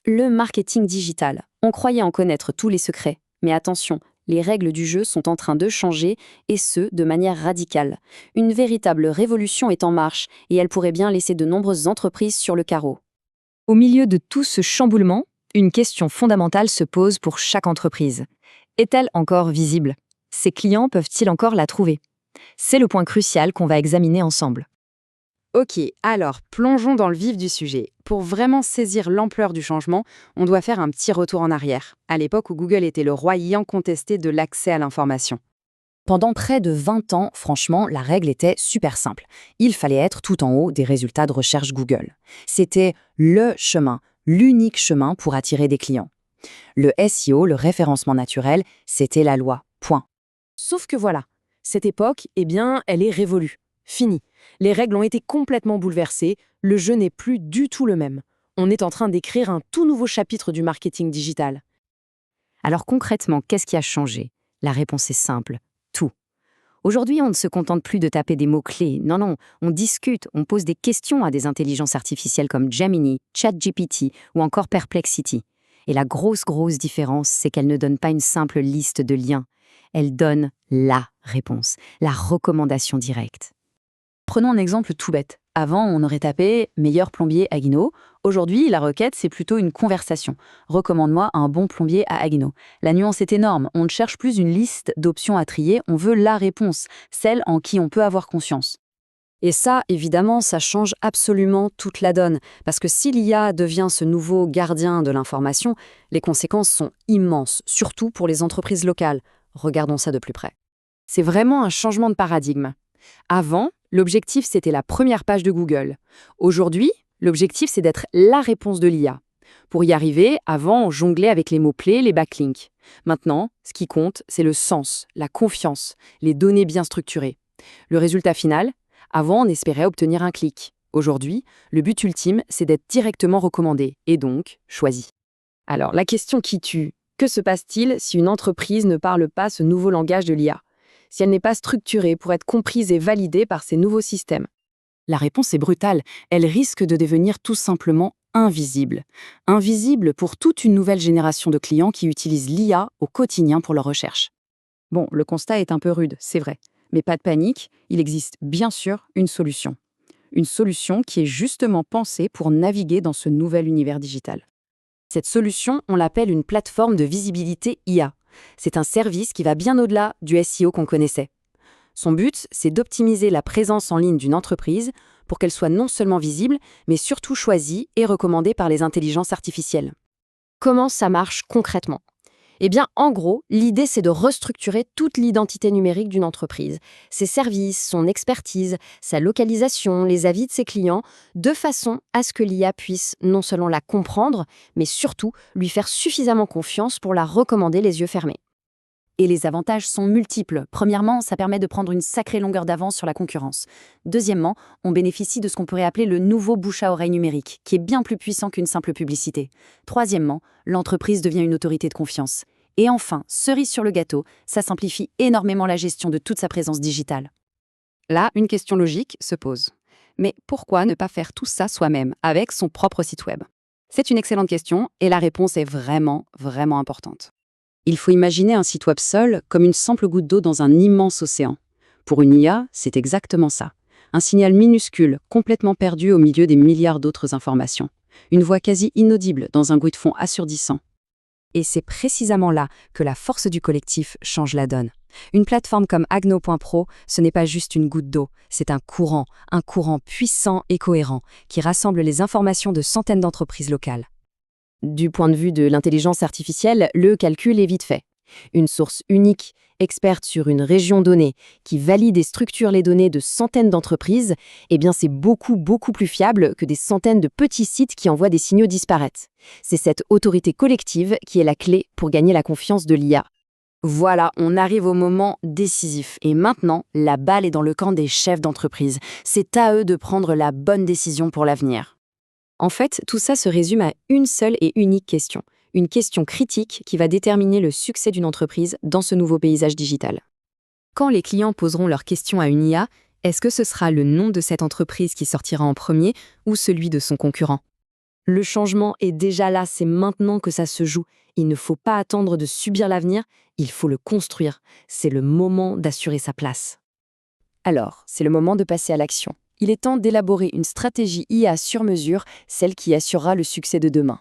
Le marketing digital. On croyait en connaître tous les secrets. Mais attention, les règles du jeu sont en train de changer, et ce, de manière radicale. Une véritable révolution est en marche, et elle pourrait bien laisser de nombreuses entreprises sur le carreau. Au milieu de tout ce chamboulement, une question fondamentale se pose pour chaque entreprise. Est-elle encore visible? Ses clients peuvent-ils encore la trouver? C'est le point crucial qu'on va examiner ensemble. Ok, alors plongeons dans le vif du sujet. Pour vraiment saisir l'ampleur du changement, on doit faire un petit retour en arrière, à l'époque où Google était le roi incontesté de l'accès à l'information. Pendant près de 20 ans, franchement, la règle était super simple. Il fallait être tout en haut des résultats de recherche Google. C'était le chemin, l'unique chemin pour attirer des clients. Le SEO, le référencement naturel, c'était la loi. Point. Sauf que voilà, cette époque, elle est révolue. Fini. Les règles ont été complètement bouleversées, le jeu n'est plus du tout le même. On est en train d'écrire un tout nouveau chapitre du marketing digital. Alors concrètement, qu'est-ce qui a changé? La réponse est simple, tout. Aujourd'hui, on ne se contente plus de taper des mots-clés. Non, on discute, on pose des questions à des intelligences artificielles comme Gemini, ChatGPT ou encore Perplexity. Et la grosse différence, c'est qu'elle ne donne pas une simple liste de liens. Elle donne la réponse, la recommandation directe. Prenons un exemple tout bête. Avant, on aurait tapé « meilleur plombier à Haguenau ». Aujourd'hui, la requête, c'est plutôt une conversation. « Recommande-moi un bon plombier à Haguenau ». La nuance est énorme. On ne cherche plus une liste d'options à trier, on veut la réponse, celle en qui on peut avoir confiance. Et ça, évidemment, ça change absolument toute la donne. Parce que si l'IA devient ce nouveau gardien de l'information, les conséquences sont immenses, surtout pour les entreprises locales. Regardons ça de plus près. C'est vraiment un changement de paradigme. Avant, l'objectif, c'était la première page de Google. Aujourd'hui, l'objectif, c'est d'être la réponse de l'IA. Pour y arriver, avant, on jonglait avec les mots-clés, les backlinks. Maintenant, ce qui compte, c'est le sens, la confiance, les données bien structurées. Le résultat final, avant, on espérait obtenir un clic. Aujourd'hui, le but ultime, c'est d'être directement recommandé, et donc choisi. Alors, la question qui tue, que se passe-t-il si une entreprise ne parle pas ce nouveau langage de l'IA? Si elle n'est pas structurée pour être comprise et validée par ces nouveaux systèmes? La réponse est brutale. Elle risque de devenir tout simplement invisible. Invisible pour toute une nouvelle génération de clients qui utilisent l'IA au quotidien pour leurs recherches. Bon, le constat est un peu rude, c'est vrai. Mais pas de panique, il existe bien sûr une solution. Une solution qui est justement pensée pour naviguer dans ce nouvel univers digital. Cette solution, on l'appelle une plateforme de visibilité IA. C'est un service qui va bien au-delà du SEO qu'on connaissait. Son but, c'est d'optimiser la présence en ligne d'une entreprise pour qu'elle soit non seulement visible, mais surtout choisie et recommandée par les intelligences artificielles. Comment ça marche concrètement? En gros, l'idée, c'est de restructurer toute l'identité numérique d'une entreprise, ses services, son expertise, sa localisation, les avis de ses clients, de façon à ce que l'IA puisse non seulement la comprendre, mais surtout lui faire suffisamment confiance pour la recommander les yeux fermés. Et les avantages sont multiples. Premièrement, ça permet de prendre une sacrée longueur d'avance sur la concurrence. Deuxièmement, on bénéficie de ce qu'on pourrait appeler le nouveau bouche-à-oreille numérique, qui est bien plus puissant qu'une simple publicité. Troisièmement, l'entreprise devient une autorité de confiance. Et enfin, cerise sur le gâteau, ça simplifie énormément la gestion de toute sa présence digitale. Là, une question logique se pose. Mais pourquoi ne pas faire tout ça soi-même, avec son propre site web? C'est une excellente question, et la réponse est vraiment importante. Il faut imaginer un site web seul comme une simple goutte d'eau dans un immense océan. Pour une IA, c'est exactement ça. Un signal minuscule, complètement perdu au milieu des milliards d'autres informations. Une voix quasi inaudible dans un bruit de fond assourdissant. Et c'est précisément là que la force du collectif change la donne. Une plateforme comme Haguenau.pro, ce n'est pas juste une goutte d'eau, c'est un courant puissant et cohérent, qui rassemble les informations de centaines d'entreprises locales. Du point de vue de l'intelligence artificielle, le calcul est vite fait. Une source unique, experte sur une région donnée, qui valide et structure les données de centaines d'entreprises, c'est beaucoup plus fiable que des centaines de petits sites qui envoient des signaux disparates. C'est cette autorité collective qui est la clé pour gagner la confiance de l'IA. Voilà, on arrive au moment décisif. Et maintenant, la balle est dans le camp des chefs d'entreprise. C'est à eux de prendre la bonne décision pour l'avenir. En fait, tout ça se résume à une seule et unique question. Une question critique qui va déterminer le succès d'une entreprise dans ce nouveau paysage digital. Quand les clients poseront leurs questions à une IA, est-ce que ce sera le nom de cette entreprise qui sortira en premier ou celui de son concurrent? Le changement est déjà là, c'est maintenant que ça se joue. Il ne faut pas attendre de subir l'avenir, il faut le construire. C'est le moment d'assurer sa place. Alors, c'est le moment de passer à l'action. Il est temps d'élaborer une stratégie IA sur mesure, celle qui assurera le succès de demain.